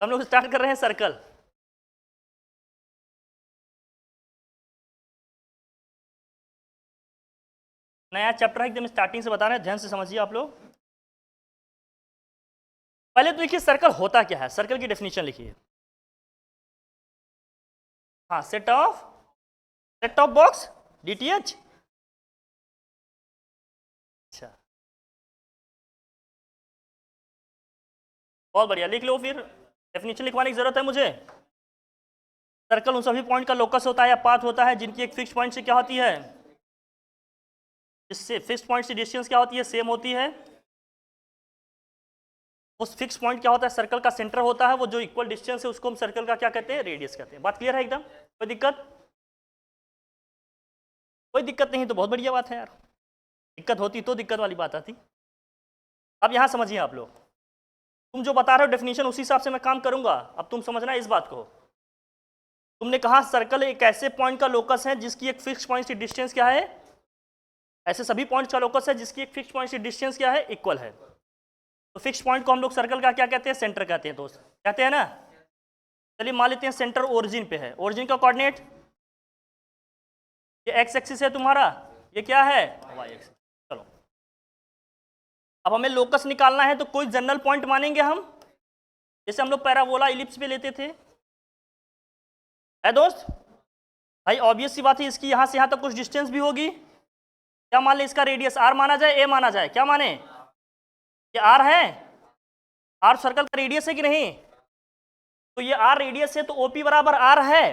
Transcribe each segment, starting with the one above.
हम लोग स्टार्ट कर रहे हैं सर्कल। नया चैप्टर है, एकदम स्टार्टिंग से बता रहे हैं, ध्यान से समझिए आप लोग। पहले तो देखिए सर्कल होता क्या है, सर्कल की डेफिनेशन लिखिए। हाँ, सेट ऑफ बॉक्स डीटीएच। अच्छा, बहुत बढ़िया, लिख लो फिर। डेफिनेशन लिखवाने की जरूरत है मुझे। सर्कल उन सभी पॉइंट का लोकस होता है या पाथ होता है जिनकी एक फिक्स पॉइंट से क्या होती है, इससे फिक्स पॉइंट से डिस्टेंस क्या होती है, सेम होती है। उस फिक्स पॉइंट क्या होता है, सर्कल का सेंटर होता है, वो जो इक्वल डिस्टेंस है उसको हम सर्कल का क्या कहते हैं, रेडियस कहते हैं। बात क्लियर है एकदम, कोई दिक्कत? कोई दिक्कत नहीं तो बहुत बढ़िया बात है यार, दिक्कत होती तो दिक्कत वाली बात आती। अब यहाँ समझिए आप लोग, तुम जो बता रहे हो डेफिनेशन उसी हिसाब से मैं काम करूंगा। अब तुम समझना इस बात को। तुमने कहा सर्कल एक ऐसे पॉइंट का लोकस है जिसकी एक फिक्स पॉइंट से डिस्टेंस क्या है, ऐसे सभी पॉइंट्स का लोकस है जिसकी एक फिक्स पॉइंट से डिस्टेंस क्या है, इक्वल है। तो फिक्स पॉइंट को हम लोग सर्कल का क्या कहते हैं, सेंटर कहते हैं दोस्त, कहते हैं ना। चलिए मान लेते हैं सेंटर ओरिजिन पे है, ओरिजिन का कोऑर्डिनेट ये एक्स एक्सिस है तुम्हारा, ये क्या है, वाई एक्सिस। चलो अब हमें लोकस निकालना है, तो कोई जनरल पॉइंट मानेंगे हम, जैसे हम लोग पैराबोला इलिप्स पे लेते थे, है दोस्त। भाई ऑब्वियस सी बात है, इसकी यहाँ से यहाँ तक कुछ डिस्टेंस भी होगी। क्या मान ले, इसका रेडियस आर माना जाए, ए माना जाए, क्या माने, ये आर है, आर सर्कल का रेडियस है कि नहीं। तो ये आर रेडियस है, तो ओपी बराबर आर है,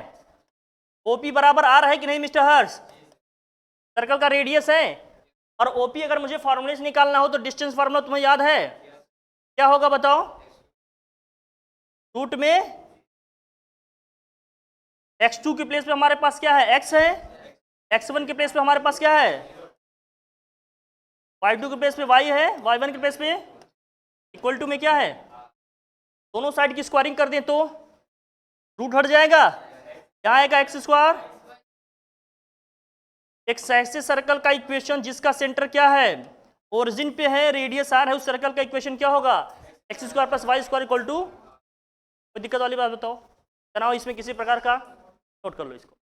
ओपी बराबर आर है कि नहीं मिस्टर हर्ष, सर्कल का रेडियस है। और ओपी अगर मुझे फॉर्मूले से निकालना हो तो डिस्टेंस फार्मूला तुम्हें याद है, क्या होगा बताओ, रूट में x2 के प्लेस पे हमारे पास क्या है, x है, x1 के प्लेस पे हमारे पास क्या है, y2 के प्लेस पे y है, y1 के प्लेस पे इक्वल टू में क्या है, दोनों साइड की स्क्वायरिंग कर दें तो रूट हट जाएगा, क्या आएगा एक्स स्क्वायर। एक ऐसे सर्कल का इक्वेशन जिसका सेंटर क्या है, ओरिजिन पे है, रेडियस आर है, उस सर्कल का इक्वेशन क्या होगा, x square plus y square equal to. कोई दिक्कत वाली बात बताओ, तनाव इसमें किसी प्रकार का, नोट कर लो इसको।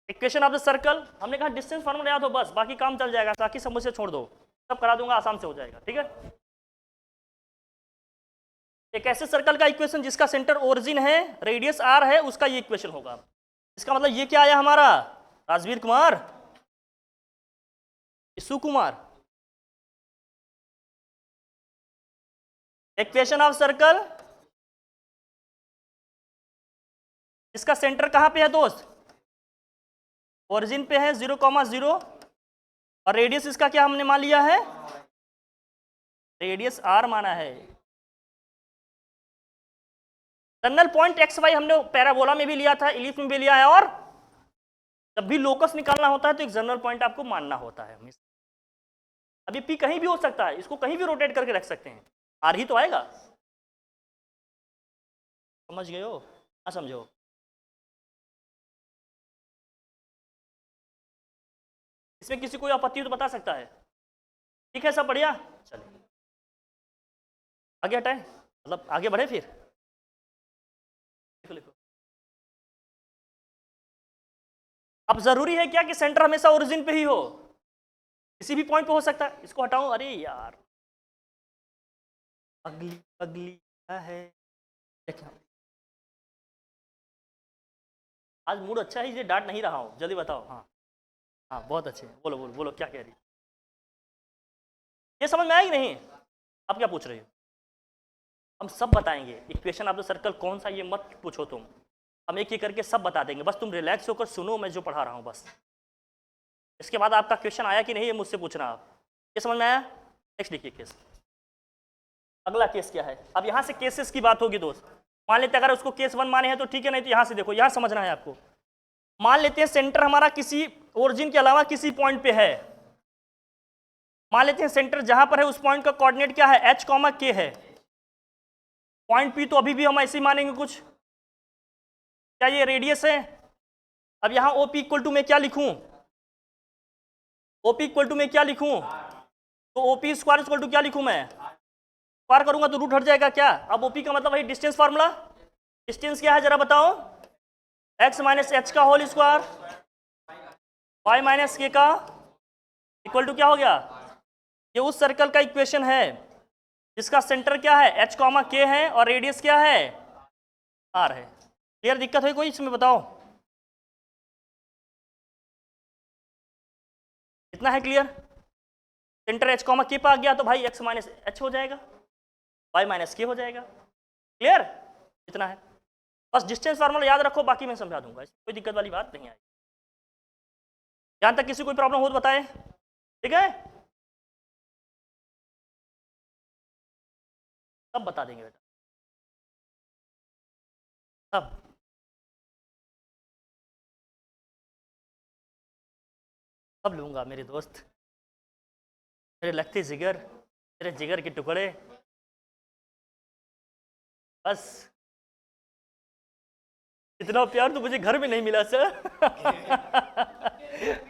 इक्वेशन ऑफ द सर्कल, हमने कहा डिस्टेंस फॉर्मूला याद हो बस, बाकी काम चल जाएगा, बाकी समस्या छोड़ दो, सब करा दूंगा, आसान से हो जाएगा, ठीक है। एक ऐसे सर्कल का इक्वेशन जिसका सेंटर ओरिजिन है, रेडियस आर है, उसका ये इक्वेशन होगा। इसका मतलब ये क्या आया हमारा, राजवीर कुमार, सुकुमार, इक्वेशन ऑफ सर्कल इसका सेंटर कहां पे है दोस्त, ओरिजिन पे है 0,0, और रेडियस इसका क्या हमने मान लिया है, रेडियस आर माना है। टर्नल पॉइंट एक्स वाई हमने पैराबोला में भी लिया था, इलिप्स में भी लिया है, और जब भी लोकस निकालना होता है तो एक जनरल पॉइंट आपको मानना होता है। अब ये पी कहीं भी हो सकता है, इसको कहीं भी रोटेट करके रख सकते हैं, आर ही तो आएगा, समझ गए हो, ना समझो। इसमें किसी कोई आपत्ति तो बता सकता है, ठीक है सब बढ़िया। चलिए आगे हटाए, मतलब आगे बढ़े फिर, लिखो। अब जरूरी है क्या कि सेंटर हमेशा ओरिजिन पे ही हो, किसी भी पॉइंट पे हो सकता है। इसको हटाऊं, अरे यार अगली अगली क्या है, देखिए आज मूड अच्छा है, इसलिए डांट नहीं रहा हूं, जल्दी बताओ। हाँ हाँ बहुत अच्छे, बोलो बोलो बोलो, क्या कह रही, ये समझ में आया कि नहीं, अब क्या पूछ रही हो, हम सब बताएंगे। इक्वेशन ऑफ द सर्कल कौन सा, ये मत पूछो तुम, हम एक एक करके सब बता देंगे, बस तुम रिलैक्स होकर सुनो मैं जो पढ़ा रहा हूँ बस। इसके बाद आपका क्वेश्चन आया कि नहीं ये मुझसे पूछना आप, ये समझ में आया। नेक्स्ट देखिए केस, अगला केस क्या है। अब यहाँ से केसेस की बात होगी दोस्त, मान लेते अगर उसको केस 1 माने हैं तो ठीक है, नहीं तो यहाँ से देखो, यहाँ समझना है आपको। मान लेते हैं सेंटर हमारा किसी ओरिजिन के अलावा किसी पॉइंट पे है, मान लेते हैं सेंटर जहां पर है उस पॉइंट का कोऑर्डिनेट क्या है, h, k है। पॉइंट पी तो अभी भी हम ऐसे ही मानेंगे कुछ, क्या ये रेडियस है। अब यहाँ ओपी इक्वल टू में क्या लिखूं, ओपी इक्वल टू में क्या लिखूं, तो ओपी स्क्वायर इक्वल टू क्या लिखूं मैं, स्क्वायर करूंगा तो रूट हट जाएगा क्या? अब ओपी का मतलब वही डिस्टेंस फार्मूला। डिस्टेंस क्या है जरा बताओ? x माइनस एच का whole square y minus k का इक्वल टू क्या हो गया? ये उस सर्कल का इक्वेशन है जिसका सेंटर क्या है, h कॉमा के है और रेडियस क्या है, r है। क्लियर? दिक्कत है कोई इसमें बताओ? इतना है क्लियर? सेंटर h कॉमा के पे आ गया तो भाई x माइनस एच हो जाएगा, y माइनस के हो जाएगा। क्लियर? इतना है बस। डिस्टेंस फार्मूला याद रखो, बाकी मैं समझा दूंगा, कोई दिक्कत वाली बात नहीं आएगी। यहां तक किसी कोई प्रॉब्लम हो तो बताए, ठीक है? सब बता देंगे बेटा, सब। सब लूंगा मेरे दोस्त, मेरे लगते जिगर, मेरे जिगर के टुकड़े। बस इतना प्यार तो मुझे घर में नहीं मिला सर।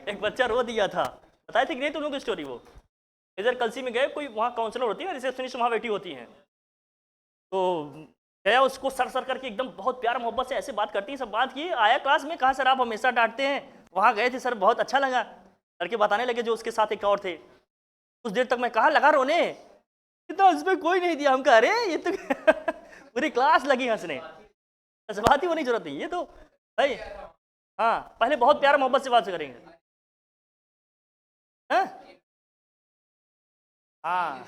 एक बच्चा रो दिया था, बताए थे कि नहीं तुम लोग की स्टोरी? वो इधर कलसी में गए, कोई वहाँ काउंसलर होती है, रिसेप्शनिस्ट वहाँ बैठी होती हैं, तो गया उसको सर सर करके एकदम बहुत प्यार मोहब्बत से ऐसे बात करती है, सब बात की, आया क्लास में, कहाँ सर आप हमेशा डांटते हैं, वहाँ गए थे सर बहुत अच्छा लगा करके बताने लगे। जो उसके साथ एक और थे, कुछ देर तक मैं कहा लगा रोने, इतना उसमें कोई नहीं दिया। हम कह रहे ये तो पूरी क्लास लगी हंसने, ऐसे बात ही होनी जरूरत नहीं, ये तो भाई हाँ पहले बहुत प्यार मोहब्बत से बात करेंगे। हाँ हाँ,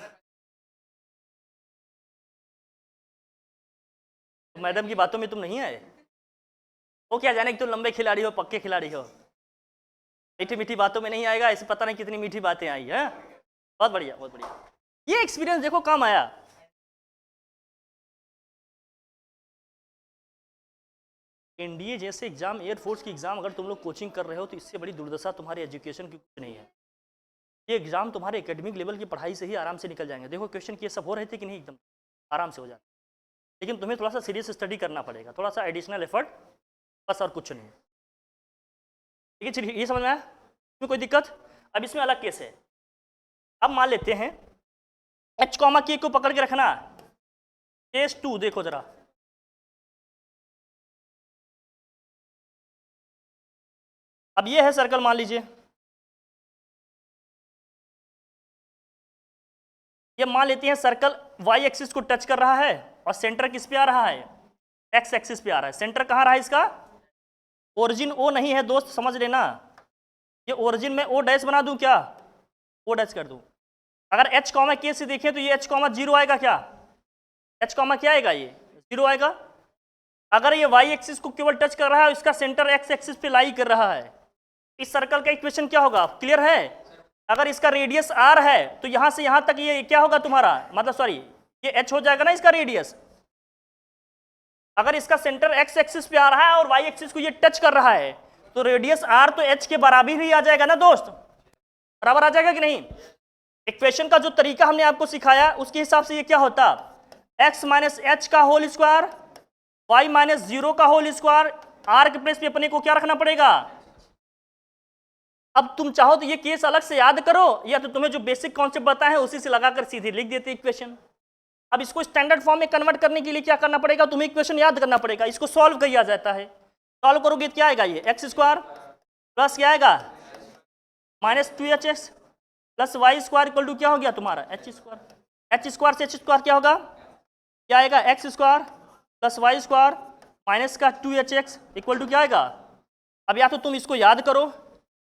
तो मैडम की बातों में तुम नहीं आए? वो क्या जाने कि तुम लंबे खिलाड़ी हो, पक्के खिलाड़ी हो, मीठी मीठी बातों में नहीं आएगा, ऐसे पता नहीं कितनी मीठी बातें आई है। बहुत बढ़िया, बहुत बढ़िया। ये एक्सपीरियंस देखो काम आया। एनडीए जैसे एग्जाम, एयरफोर्स की एग्जाम अगर तुम लोग कोचिंग कर रहे हो तो इससे बड़ी दुर्दशा तुम्हारी एजुकेशन की कुछ नहीं है। ये एग्जाम तुम्हारे एकेडमिक लेवल की पढ़ाई से ही आराम से निकल जाएंगे। देखो क्वेश्चन ये सब हो रहे थे कि नहीं, एकदम आराम से हो जाते, लेकिन तुम्हें थोड़ा सा सीरियस स्टडी करना पड़ेगा, थोड़ा सा एडिशनल एफर्ट, बस और कुछ नहीं। ठीक है, चलिए ये समझ में आया? इसमें कोई दिक्कत? अब इसमें अलग केस है। अब मान लेते हैं एच कॉमा के को पकड़ के रखना। केस 2 देखो जरा, अब ये है सर्कल, मान लीजिए ये मान लेते हैं सर्कल वाई एक्सिस को टच कर रहा है और सेंटर किस पे आ रहा है, एक्स एक्सिस पे आ रहा है। सेंटर कहाँ रहा है इसका? ओरिजिन ओ नहीं है दोस्त, समझ लेना। ये ओरिजिन में ओ डैश बना दूं क्या? ओ डैश कर दूं। अगर एच कॉमा के से देखें तो ये एच कॉमा जीरो आएगा क्या? एच कॉमा क्या आएगा? ये जीरो आएगा। अगर ये वाई एक्सिस को केवल टच कर रहा है, इसका सेंटर एक्स एक्सिस पे लाई कर रहा है, इस सर्कल का इक्वेशन क्या होगा? क्लियर है? अगर इसका रेडियस आर है तो यहां से यहां तक ये क्या होगा तुम्हारा, मतलब सॉरी ये एच हो जाएगा ना इसका रेडियस। अगर इसका सेंटर एक्स एक्सिस पे आ रहा है और वाई एक्सिस को ये टच कर रहा है तो रेडियस आर तो एच के बराबर ही आ जाएगा ना दोस्त, बराबर आ जाएगा कि नहीं? इक्वेशन का जो तरीका हमने आपको सिखाया उसके हिसाब से ये क्या होता, एक्स माइनस एच का whole square y minus zero का होल स्क्वायर, आर के प्लेस पे अपने को क्या रखना पड़ेगा। अब तुम चाहो तो ये केस अलग से याद करो, या तो तुम्हें जो बेसिक कॉन्सेप्ट बताए हैं उसी से लगाकर सीधे लिख देते इक्वेशन। अब इसको स्टैंडर्ड फॉर्म में कन्वर्ट करने के लिए क्या करना पड़ेगा, तुम्हें इक्वेशन याद करना पड़ेगा, इसको सॉल्व किया जाता है। सॉल्व करोगे क्या आएगा, ये एक्स स्क्वायर प्लस क्या आएगा minus 2hx plus y square equal to क्या हो गया तुम्हारा एच स्क्वायर। एच स्क्वायर से एच स्क्वायर क्या होगा, क्या आएगा x square plus y square minus का 2hx इक्वल टू क्या आएगा। अब या तो तुम इसको याद करो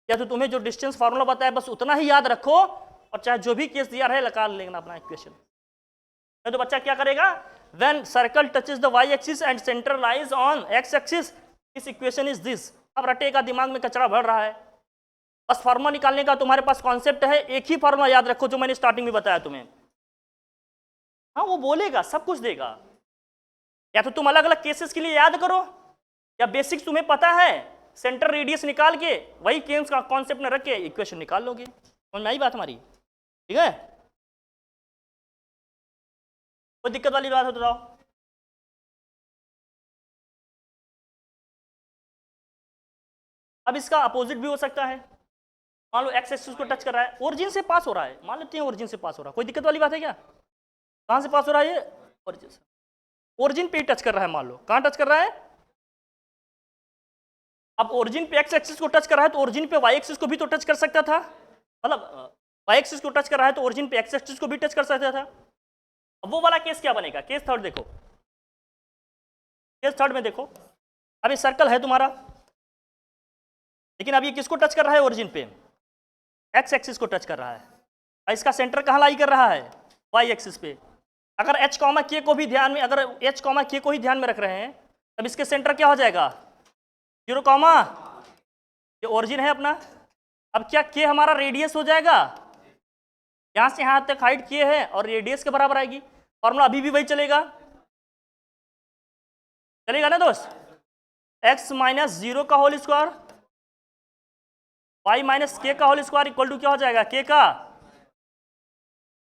या तो तुम्हें जो डिस्टेंस फार्मूला बताया बस उतना ही याद रखो, और चाहे जो भी केस दिया रहे निकाल लेना अपना इक्वेशन। तो बच्चा क्या करेगा, when circle touches the y axis and centre lies on x axis this equation is this. अब रटेगा, दिमाग में कचरा भर रहा है, बस फार्मूला निकालने का तुम्हारे पास कॉन्सेप्ट है, एक ही फार्मूला याद रखो जो मैंने स्टार्टिंग में बताया तुम्हें। हाँ वो बोलेगा, सब कुछ देगा, या तो तुम अलग अलग केसेस के लिए याद करो या बेसिक्स तुम्हें पता है, सेंटर रेडियस निकाल के वही केम्स का कॉन्सेप्ट में रख के इक्वेशन निकाल लोगे। समझ में आई बात हमारी? ठीक है, कोई दिक्कत वाली बात हो तो बताओ। अब इसका अपोजिट भी हो सकता है, मान लो एक्स एक्सिस को टच कर रहा है, ओरिजिन से पास हो रहा है, मान लेते हैं ओरिजिन से पास हो रहा है, कोई दिक्कत वाली बात है क्या? कहाँ से पास हो रहा है ये? ओरिजिन से। ओरिजिन पे टच कर रहा है, मान लो कहाँ टच कर रहा है? अब ओरिजिन पे एक्स एक्सिस को टच कर रहा है तो ओरिजिन पे वाई एक्सिस को भी तो टच कर सकता था, मतलब वाई एक्सिस को टच कर रहा है तो ओरिजिन पे एक्स एक्सिस को भी टच कर सकता था। अब वो वाला केस क्या बनेगा? केस थर्ड देखो, केस थर्ड में देखो, अब ये सर्कल है तुम्हारा, लेकिन अब ये किसको टच कर रहा है? ओरिजिन पे एक्स एक्सिस को टच कर रहा है, और इसका सेंटर कहाँ लाई कर रहा है? वाई एक्सिस पे। अगर एच कॉमा के को भी ध्यान में, अगर एच कॉमा के को ही ध्यान में रख रहे हैं, तब इसके सेंटर क्या हो जाएगा? 0 कॉमा, ये ओरिजिन है अपना। अब क्या के हमारा रेडियस हो जाएगा? यहां से यहां तक हाइट के है और रेडियस के बराबर आएगी, फॉर्मूला अभी भी वही चलेगा, चलेगा ना दोस्त? एक्स माइनस 0 का whole square y minus k का होल स्क्वायर इक्वल टू क्या हो जाएगा? के का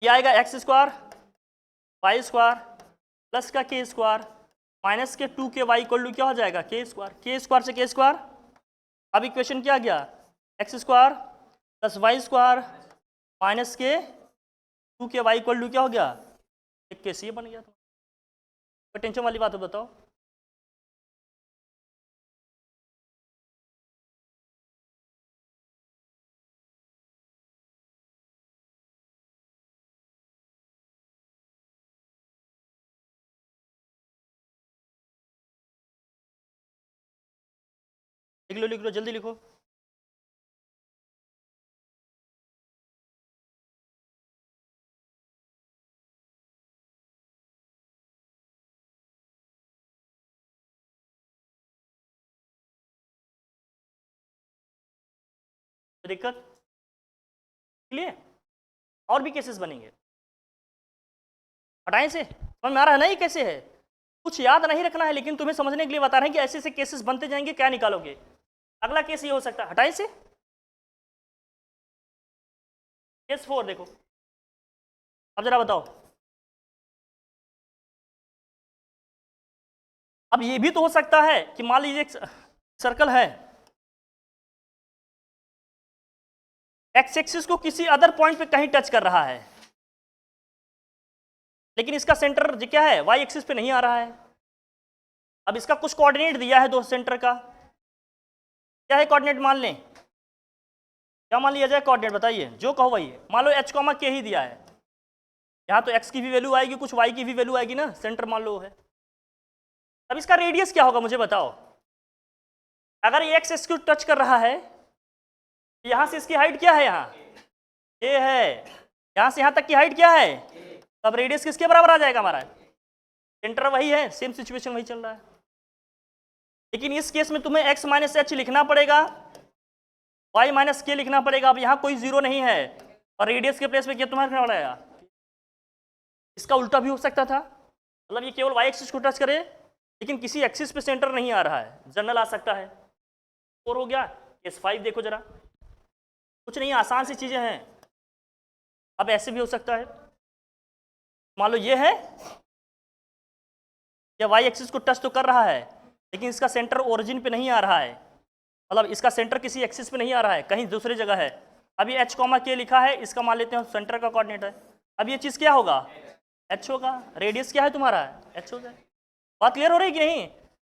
ये आएगा x square y square plus का के स्क्वायर माइनस के 2 के वाई इक्वल टू क्या हो जाएगा? के स्क्वायर से के स्क्वायर। अब इक्वेशन क्या आ गया? X square plus y square minus के 2 के वाई इक्वल टू क्या हो गया? एक केस ये बन गया। कोई टेंशन वाली बात है बताओ? लिख लो जल्दी लिखो। दिक्कत क्लियर? और भी केसेस बनेंगे, हटाएं से, समझ में आ रहा है ना ये कैसे है? कुछ याद नहीं रखना है, लेकिन तुम्हें समझने के लिए बता रहे हैं कि ऐसे ऐसे केसेस बनते जाएंगे, क्या निकालोगे? अगला केस ये हो सकता है, हटाएं से। केस 4 देखो, अब जरा बताओ। अब ये भी तो हो सकता है कि मान लीजिए एक सर्कल है, एक्स एक्सिस को किसी अदर पॉइंट पे कहीं टच कर रहा है, लेकिन इसका सेंटर क्या है? वाई एक्सिस पे नहीं आ रहा है। अब इसका कुछ कोऑर्डिनेट दिया है दोस्त सेंटर का, क्या है कोऑर्डिनेट? मान लें, क्या मान लिया जाए कोऑर्डिनेट? बताइए, जो कहो वही है। मान लो एच कॉमा के ही दिया है, यहाँ तो एक्स की भी वैल्यू आएगी, कुछ वाई की भी वैल्यू आएगी ना, सेंटर मान लो है। अब इसका रेडियस क्या होगा मुझे बताओ? अगर ये एक्स एक्सिस को टच कर रहा है, यहां से इसकी हाइट क्या है? यहाँ ये है, यहां से यहां तक की हाइट क्या है? अब रेडियस किसके बराबर आ जाएगा? हमारा सेंटर वही है, सेम सिचुएशन वही चल रहा है, लेकिन इस केस में तुम्हें x माइनस एच लिखना पड़ेगा, y माइनस के लिखना पड़ेगा। अब यहाँ कोई जीरो नहीं है और रेडियस के प्लेस पे क्या तुम्हें रखना पड़ेगा? इसका उल्टा भी हो सकता था, मतलब ये केवल y एक्सिस को टच करे, लेकिन किसी एक्सिस पे सेंटर नहीं आ रहा है, जनरल आ सकता है। और हो गया केस 5 देखो जरा, कुछ नहीं, आसान सी चीजें हैं। अब ऐसे भी हो सकता है, मान लो ये है, या वाई एक्सिस को टच तो कर रहा है, लेकिन इसका सेंटर ओरिजिन पे नहीं आ रहा है, मतलब इसका सेंटर किसी एक्सिस पे नहीं आ रहा है, कहीं दूसरी जगह है। अब ये एच कॉमा के लिखा है, इसका मान लेते हैं सेंटर का कोऑर्डिनेट है। अब ये चीज़ क्या होगा? एच होगा। रेडियस क्या है तुम्हारा? एच हो जाए। बात क्लियर हो रही है कि नहीं?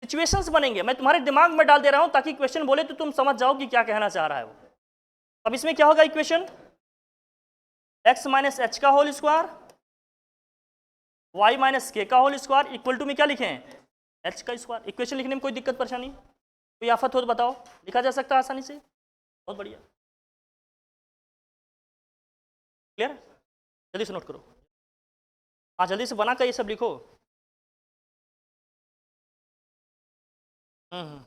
सिचुएशंस बनेंगे, मैं तुम्हारे दिमाग में डाल दे रहा हूँ ताकि क्वेश्चन बोले तो तुम समझ जाओ कि क्या कहना चाह रहा है वो। अब इसमें क्या होगा इक्वेशन? एक्स माइनस एच का whole square y minus k का होल स्क्वायर इक्वल टू में क्या लिखें? एच का स्क्वायर। इक्वेशन लिखने में कोई दिक्कत परेशानी, कोई आफत हो तो बताओ, लिखा जा सकता है आसानी से, बहुत बढ़िया। क्लियर? जल्दी से नोट करो, हाँ जल्दी से बना कर ये सब लिखो। हम्म।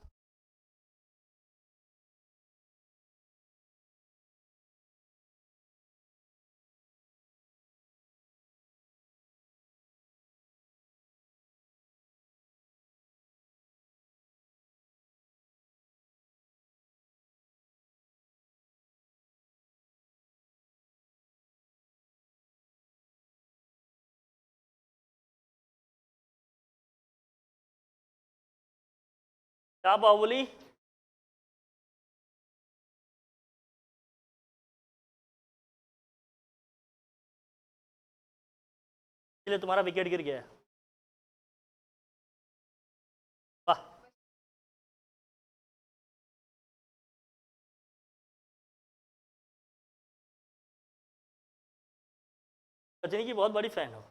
क्या बाहुबली? इसलिए तुम्हारा विकेट गिर गया। वाह, रजनी की बहुत बड़ी फैन हो।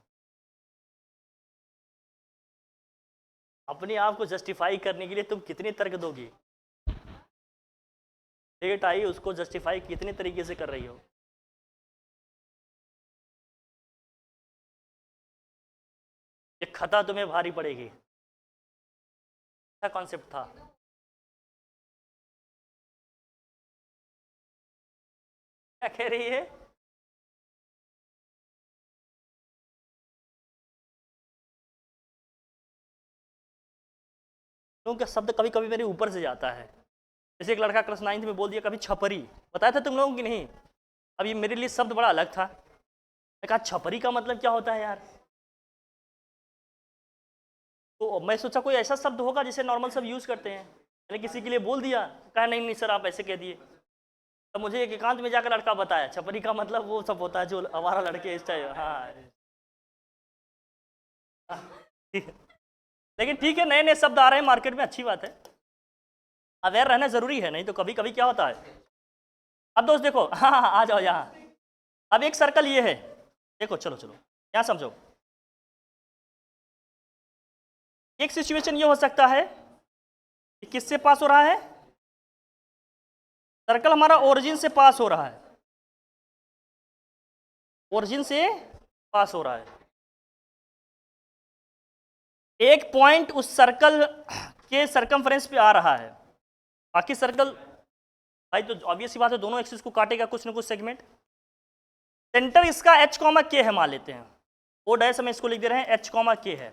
अपने आप को जस्टिफाई करने के लिए तुम कितने तर्क दोगी? डेट आई, उसको जस्टिफाई कितने तरीके से कर रही हो? ये खता तुम्हें भारी पड़ेगी। अच्छा कॉन्सेप्ट था। क्या कह रही है? क्योंकि शब्द कभी कभी मेरे ऊपर से जाता है। जैसे एक लड़का क्लास 9th में बोल दिया कभी छपरी, बताया था तुम लोगों की नहीं? अब ये मेरे लिए शब्द बड़ा अलग था। मैं कहा छपरी का मतलब क्या होता है यार? तो मैं सोचा कोई ऐसा शब्द होगा जिसे नॉर्मल सब यूज़ करते हैं। मैंने किसी के लिए बोल दिया, कहा नहीं नहीं सर आप ऐसे कह दिए। तब मुझे एक एकांत में जाकर लड़का बताया छपरी का मतलब वो सब होता है जो आवारा लड़के इस टाइप। हाँ लेकिन ठीक है, नए नए शब्द आ रहे हैं मार्केट में, अच्छी बात है। अवेयर रहना जरूरी है, नहीं तो कभी कभी क्या होता है। अब दोस्त देखो, हाँ हाँ आ जाओ यहाँ। अब एक सर्कल ये है, देखो चलो चलो यहाँ समझो। एक सिचुएशन ये हो सकता है कि किससे पास हो रहा है? सर्कल हमारा ओरिजिन से पास हो रहा है, ओरिजिन से पास हो रहा है। एक पॉइंट उस सर्कल के सरकमफ्रेंस पे आ रहा है, बाकी सर्कल भाई तो ऑब्वियस सी बात है दोनों एक्सिस को काटेगा कुछ ना कुछ सेगमेंट। सेंटर इसका h, k है मान लेते हैं, ओ डैश हम इसको लिख दे रहे हैं h, k है।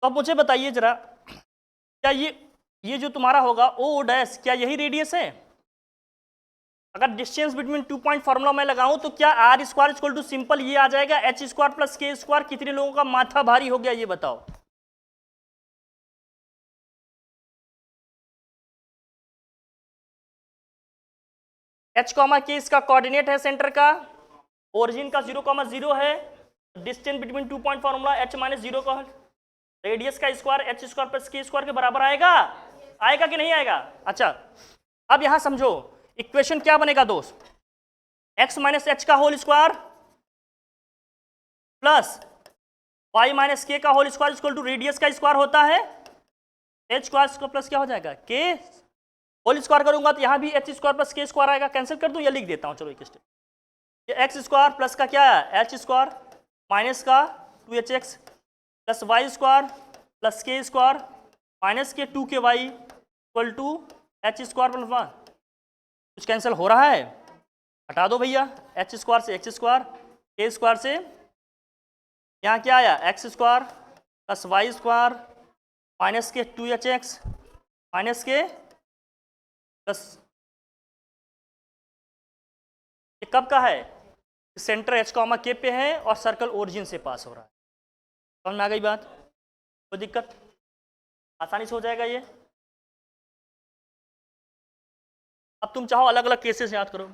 तो अब मुझे बताइए जरा, क्या ये जो तुम्हारा होगा ओ डैश, क्या यही रेडियस है? अगर डिस्टेंस बिटवीन 2 पॉइंट फॉर्मूला मैं लगाऊं तो क्या r square equal to simple ये आ जाएगा h square plus k square. कितने लोगों का माथा भारी हो गया ये बताओ? एच कॉमा के इसका कोऑर्डिनेट है सेंटर का, ओरिजिन का 0,0 है, distance between 2 point formula h minus 0 का, रेडियस का square h square plus k square के बराबर आएगा। आएगा कि नहीं आएगा? अच्छा अब यहां समझो इक्वेशन क्या बनेगा दोस्त, x माइनस एच का whole square plus y minus k का whole square equal to radius का स्क्वायर होता है h स्क्वायर प्लस क्या हो जाएगा k होल स्क्वायर करूंगा तो यहां भी h square plus k square आएगा। कैंसिल कर दूं या लिख देता हूं? चलो एक स्टेप, ये एक्स स्क्वायर प्लस का क्या है एच स्क्वायर माइनस का 2hx plus y square plus k square minus के 2ky equal to h square plus 1। कुछ कैंसिल हो रहा है? हटा दो भैया, एच स्क्वायर से एक्स स्क्वायर, के स्क्वायर से यहाँ क्या आया x square plus y square minus के 2hx माइनस के प्लस, ये कब का है? सेंटर एच कॉमा के पे है और सर्कल ओरिजिन से पास हो रहा है। समझ में आ गई बात? कोई दिक्कत? आसानी से हो जाएगा ये। अब तुम चाहो अलग अलग केसेस याद करो।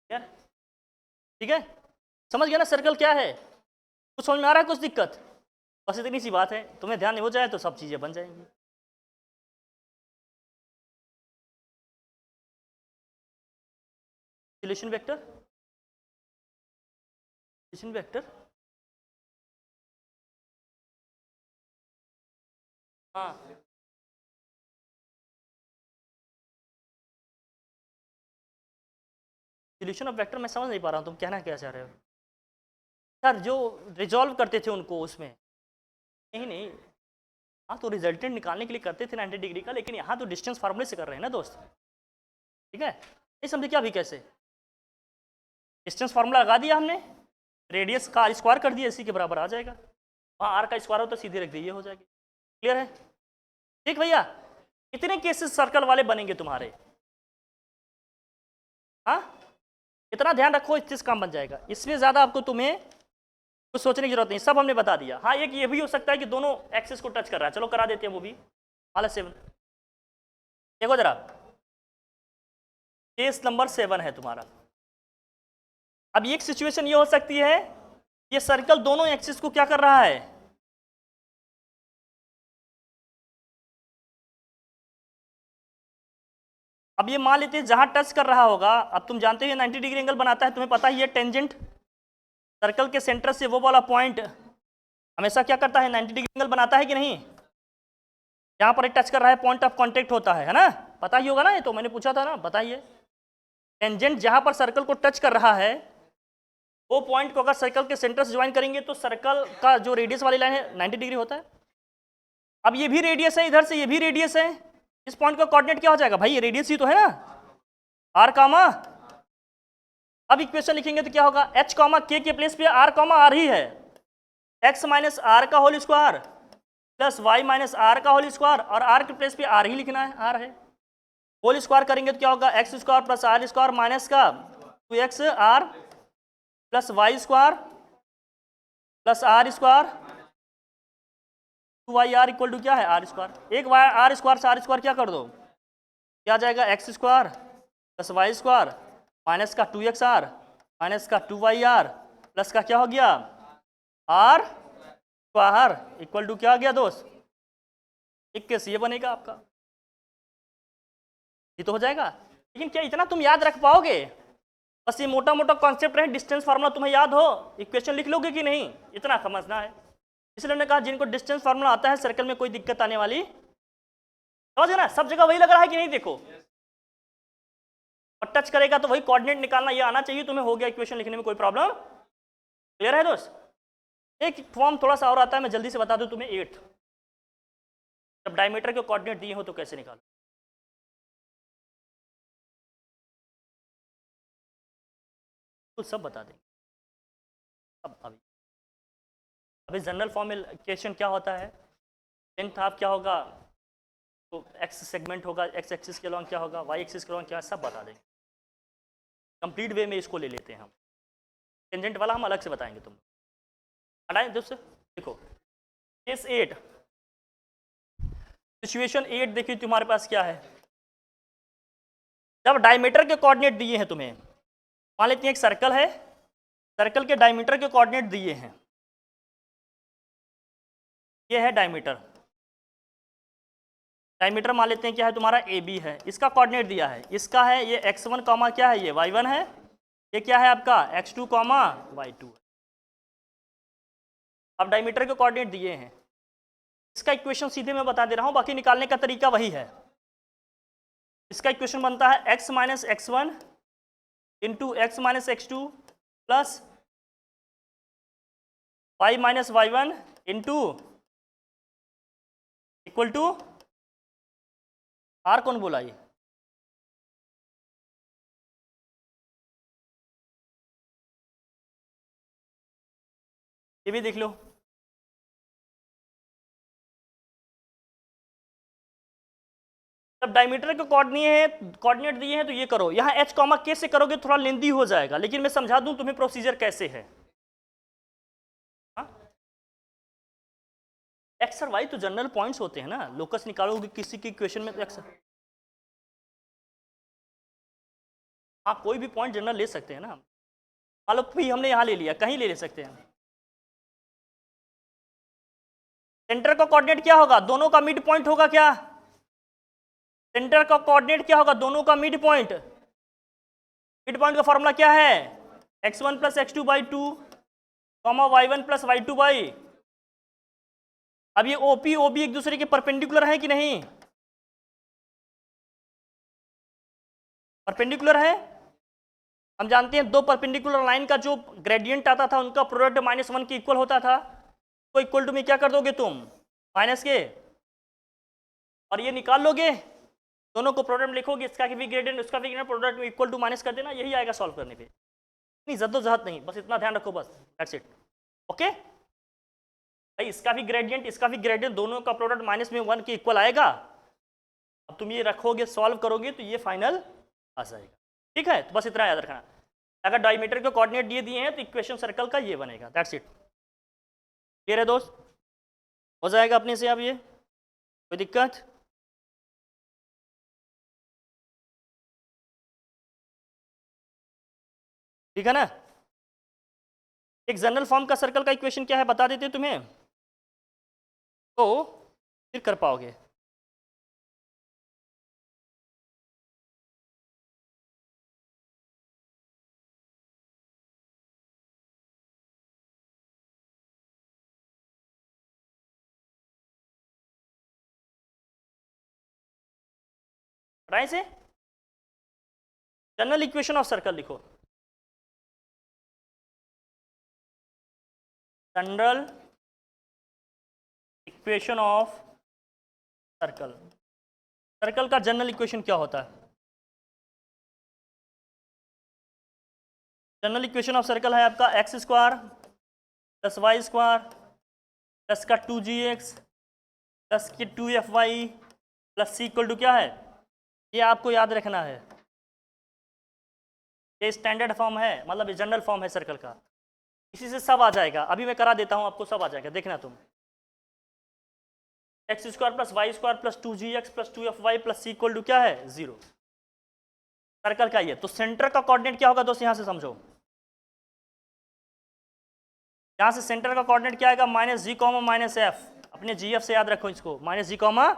यार ठीक है, समझ गया ना सर्कल क्या है? कुछ समझ में आ रहा है? कुछ दिक्कत? बस इतनी सी बात है, तुम्हें ध्यान नहीं हो जाए तो सब चीजें बन जाएंगी। रिलेशन वेक्टर, रिलेशन वेक्टर हाँ रिलेशन ऑफ वेक्टर मैं समझ नहीं पा रहा हूँ तुम कहना क्या चाह रहे हो। सर जो रिजॉल्व करते थे उनको उसमें, नहीं नहीं, हाँ तो रिजल्टेंट निकालने के लिए करते थे 90 डिग्री का, लेकिन यहाँ तो डिस्टेंस फार्मूले से कर रहे हैं ना दोस्त। ठीक है, नहीं समझे क्या? अभी कैसे डिस्टेंस फार्मूला लगा दिया हमने, रेडियस का स्क्वायर कर दिया, इसी के बराबर आ जाएगा। वहाँ आर का स्क्वायर हो तो सीधे रख दिए, हो जाएगी। क्लियर है? ठीक भैया, कितने केसेस सर्कल वाले बनेंगे तुम्हारे? हाँ इतना ध्यान रखो, इस चीज काम बन जाएगा। इसमें ज्यादा आपको तुम्हें कुछ सोचने की जरूरत नहीं, सब हमने बता दिया। हाँ, एक ये भी हो सकता है कि दोनों एक्सिस को टच कर रहा है, चलो करा देते हैं वो भी। -7 देखो जरा, केस नंबर 7 है तुम्हारा। अब एक सिचुएशन ये हो सकती है, ये सर्कल दोनों एक्सिस को क्या कर रहा है, अब ये मान लेते हैं जहां टच कर रहा होगा, अब तुम जानते हो 90 डिग्री एंगल बनाता है, तुम्हें पता ही है टेंजेंट सर्कल के सेंटर से वो वाला पॉइंट हमेशा क्या करता है, 90 डिग्री एंगल बनाता है कि नहीं। यहाँ पर टच कर रहा है, पॉइंट ऑफ कांटेक्ट होता है ना, पता ही होगा ना, ये तो मैंने पूछा था ना, बताइए। टेंजेंट जहां पर सर्कल को टच कर रहा है, वो पॉइंट को अगर सर्कल के सेंटर से ज्वाइन करेंगे तो सर्कल का जो रेडियस वाली लाइन है 90 डिग्री होता है। अब ये भी रेडियस है, इधर से ये भी रेडियस है, इस पॉइंट का कोऑर्डिनेट क्या हो जाएगा भाई, ये रेडियस ही तो है ना, आर कामा। अब इक्वेशन लिखेंगे तो क्या होगा, एच कामा के प्लेस पे आर कामा आर ही है, एक्स माइनस आर का whole square plus y minus r का होल स्क्वायर, और आर के प्लेस पे आर ही लिखना है, आर है। होल स्क्वायर करेंगे तो क्या होगा, x square plus r square minus का 2x r plus y square plus r square 2y equal to क्या है, आर स्क्वायर। एक वाई आर स्क्वायर से आर स्क्वायर क्या कर दो, क्या आ जाएगा, x square plus y square minus का 2x आर माइनस का 2y प्लस का क्या हो गया, आर स्क्वायर इक्वल टू क्या आ गया दोस्त, 21। ये बनेगा आपका, ये तो हो जाएगा। लेकिन क्या इतना तुम याद रख पाओगे, बस ये मोटा मोटा कॉन्सेप्ट रहे, डिस्टेंस फार्मूला तुम्हें याद हो, इक्वेशन लिख लोगे कि नहीं, इतना समझना है। इसलिए मैंने कहा जिनको डिस्टेंस फार्मूला आता है सर्कल में कोई दिक्कत आने वाली, समझ गए ना, सब जगह वही लग रहा है कि नहीं, देखो और टच करेगा तो वही कोऑर्डिनेट निकालना ये आना चाहिए तुम्हें, हो गया इक्वेशन लिखने में कोई प्रॉब्लम। क्लियर है दोस्त। एक फॉर्म थोड़ा सा और आता है, मैं जल्दी से बता दूं तुम्हें, 8 जब डायमीटर के कोऑर्डिनेट दिए हो तो कैसे निकालो, तो सब बता देंगे। अब अभी जनरल फॉर्म में इक्वेशन क्या होता है, लेंथ हाफ क्या होगा, तो एक्स सेगमेंट होगा, एक्स एक्सिस के अलॉन्ग क्या होगा, वाई एक्सिस के अलॉन्ग क्या, सब बता देंगे। कंप्लीट वे में इसको ले लेते हैं हम, टेंजेंट वाला हम अलग से बताएंगे तुम हटाएं दोस्तों। देखो केस 8, सिचुएशन 8 देखिए तुम्हारे पास क्या है, जब डायमीटर के कोऑर्डिनेट दिए हैं तुम्हें, मान लेते हैं एक सर्कल है, सर्कल के डायमीटर के कोऑर्डिनेट दिए हैं, ये है डायमीटर, डायमीटर मान लेते हैं क्या है तुम्हारा ए बी है, इसका कोऑर्डिनेट दिया है, इसका है ये x1 कॉमा क्या है, ये y1 है, ये क्या है आपका x2 कॉमा y2। अब डायमीटर के कोऑर्डिनेट दिए हैं, इसका इक्वेशन सीधे मैं बता दे रहा हूं, बाकी निकालने का तरीका वही है। इसका इक्वेशन बनता है x minus x1 into x minus x2 plus y minus y1 into equal to r, कौन बोला ये भी देख लो। जब डायमीटर के कोऑर्डिनेट दिए हैं तो ये करो, यहाँ h कॉमा k से करोगे थोड़ा लेंदी हो जाएगा, लेकिन मैं समझा दूं तुम्हें प्रोसीजर कैसे है। एक्स और वाई तो जनरल पॉइंट्स होते हैं ना, लोकस निकालोगे किसी की इक्वेशन में तो एक्स, हाँ कोई भी पॉइंट जनरल ले सकते हैं ना, मान लो भी हमने यहाँ ले लिया, कहीं ले सकते हैं। सेंटर का कोऑर्डिनेट क्या होगा, दोनों का मिड पॉइंट होगा क्या, सेंटर का कोऑर्डिनेट क्या होगा, दोनों का मिड पॉइंट। मिड पॉइंट का फॉर्मूला क्या है, x1 plus x two by two comma y1 plus y2 by. अब ये OP OB एक दूसरे के परपेंडिकुलर है कि नहीं, परपेंडिकुलर है। हम जानते हैं दो परपेंडिकुलर लाइन का जो ग्रेडियंट आता था उनका प्रोडक्ट -1 के इक्वल होता था, तो इक्वल टू में क्या कर दोगे तुम, माइनस के, और ये निकाल लोगे, दोनों को प्रोडक्ट में लिखोगे, इसका भी ग्रेडियंट उसका भी ग्रेडियंट, प्रोडक्ट में इक्वल टू माइनस कर देना, यही आएगा सॉल्व करने पे। नहीं जद्दोजहद नहीं, बस इतना ध्यान रखो, बस दैट्स इट। ओके भाई, इसका भी ग्रेडियंट दोनों का प्रोडक्ट -1 के इक्वल आएगा। अब तुम ये रखोगे, सॉल्व करोगे तो ये फाइनल आ जाएगा। ठीक है, तो बस इतना याद रखना। अगर डायमीटर के कोऑर्डिनेट दिए हैं तो इक्वेशन सर्कल का ये बनेगा, दैट्स इट। क्लियर है दोस्त? हो जाएगा अपने से अब ये, कोई दिक्कत? ठीक है ना? एक जनरल फॉर्म का सर्कल का इक्वेशन क्या है बता देते तुम्हें, तो फिर कर पाओगे। से जनरल इक्वेशन ऑफ सर्कल लिखो, general equation of circle. Circle का जनरल इक्वेशन क्या होता है? जनरल इक्वेशन ऑफ सर्कल है आपका x square plus y square plus का 2gx प्लस के 2fy plus c equal to क्या है? ये आपको याद रखना है, ये स्टैंडर्ड फॉर्म है, मतलब जनरल फॉर्म है सर्कल का। इसी से सब आ जाएगा, अभी मैं करा देता हूं आपको, सब आ जाएगा, देखना तुम। X square plus y square plus 2gx plus 2fy plus c equal to क्या है? 0। सर्कल का ये तो सेंटर का कोऑर्डिनेट क्या होगा दोस्त, यहां से समझो। यहां से सेंटर का कोऑर्डिनेट क्या आएगा? Minus G comma minus F. अपने जी एफ से याद रखो इसको, माइनस जी कॉमा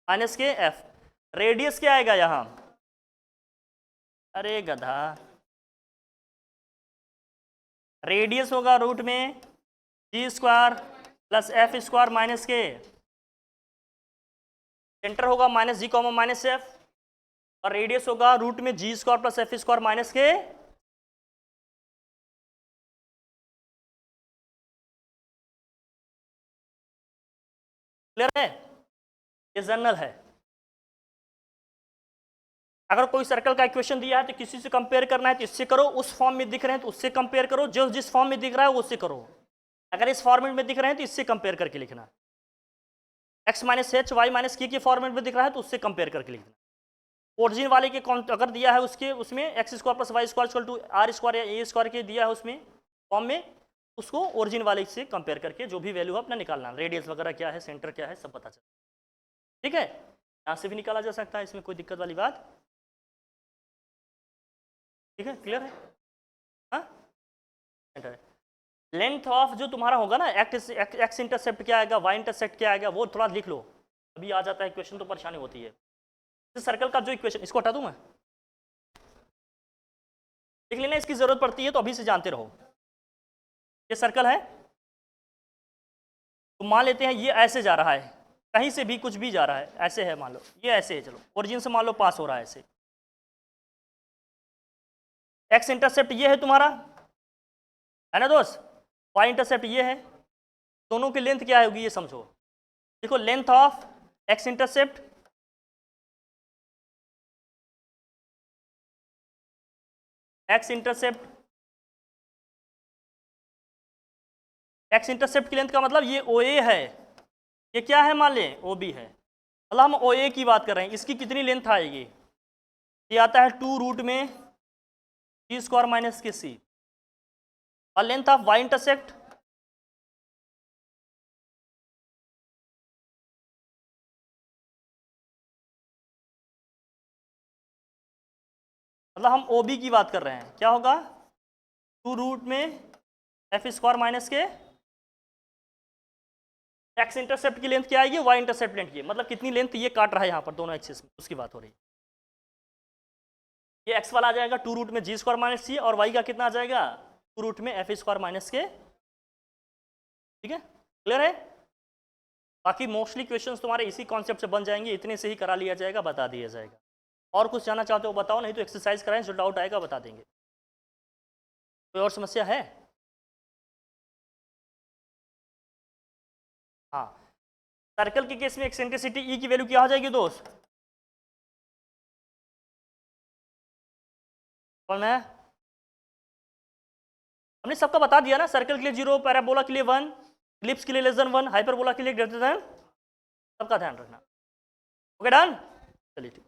माइनस के एफ। रेडियस क्या आएगा यहां? अरे गधा, रेडियस होगा रूट में G square plus F square minus K, centre होगा minus G comma minus F, और रेडियस होगा रूट में G square plus F square minus K. Clear है? ये जनरल है। अगर कोई सर्कल का इक्वेशन दिया है तो किसी से कंपेयर करना है तो इससे करो, उस फॉर्म में दिख रहे हैं तो उससे कंपेयर करो, जो जिस फॉर्म में दिख रहा है उससे करो। अगर इस फॉर्मेट में दिख रहे हैं तो इससे कंपेयर करके लिखना। X minus h y minus k format में दिख रहा है तो उससे कंपेयर करके लिखना। ओरिजिन वाले के अगर दिया है उसके उसमें x square plus y square equal to r square या ए स्क्वायर के दिया है उसमें फॉर्म में, उसको ओरिजिन वाले से कंपेयर करके जो भी वैल्यू है अपना निकालना। रेडियस वगैरह क्या है, सेंटर क्या है, सब पता चले। ठीक है, यहाँ से भी निकाला जा सकता है, इसमें कोई दिक्कत वाली बात। ठीक है, क्लियर है? हाँ, लेंथ ऑफ जो तुम्हारा होगा ना, एक्स इंटरसेप्ट क्या आएगा, वाई इंटरसेप्ट क्या आएगा, वो थोड़ा लिख लो, अभी आ जाता है क्वेश्चन तो परेशानी होती है। सर्कल का जो इक्वेशन, इसको हटा दूं मैं, देख लेना, इसकी जरूरत पड़ती है तो अभी से जानते रहो। ये सर्कल है तो मान लेते हैं ये ऐसे जा रहा है, कहीं से भी कुछ भी जा रहा है, ऐसे है मान लो, ये ऐसे है, चलो ओरिजिन से मान लो पास हो रहा है ऐसे। एक्स इंटरसेप्ट ये है तुम्हारा, है ना दोस्त, वाई इंटरसेप्ट ये है, दोनों की लेंथ क्या होगी ये समझो। देखो length of x intercept x intercept की लेंथ का मतलब ये ओ ए है, ये क्या है मान लें ओ बी है, मतलब हम ओ ए की बात कर रहे हैं। इसकी कितनी लेंथ आएगी? ये आता है 2 रूट में जी स्क्वायर माइनस के सी, और लेंथ ऑफ वाई इंटरसेप्ट मतलब हम ओ बी की बात कर रहे हैं, क्या होगा 2 रूट में एफ स्क्वायर माइनस के। एक्स इंटरसेप्ट की लेंथ क्या आएगी, वाई इंटरसेप्ट लेंथ की, मतलब कितनी लेंथ ये काट रहा है यहाँ पर दोनों एक्सिस में, उसकी बात हो रही है। ये एक्स वाला आ जाएगा 2 रूट में जी स्क्वायर माइनस सी, और वाई का कितना आ जाएगा 2 रूट में एफ स्क्वायर माइनस के। ठीक है, क्लियर है? बाकी मोस्टली क्वेश्चंस तुम्हारे इसी कॉन्सेप्ट से बन जाएंगे, इतने से ही करा लिया जाएगा, बता दिया जाएगा। और कुछ जानना चाहते हो बताओ, नहीं तो एक्सरसाइज कराएं, जो डाउट आएगा बता देंगे। कोई और समस्या है? हाँ, सर्कल के केस में एक्सेंट्रिसिटी ई की वैल्यू क्या हो जाएगी दोस्त? कौन है? हमने सबका बता दिया ना, सर्कल के लिए 0, पैराबोला के लिए 1, इलिप्स के लिए लेस देन 1, हाइपरबोला के लिए ग्रेटर देन, सबका ध्यान रखना। ओके डन, चलिए ठीक।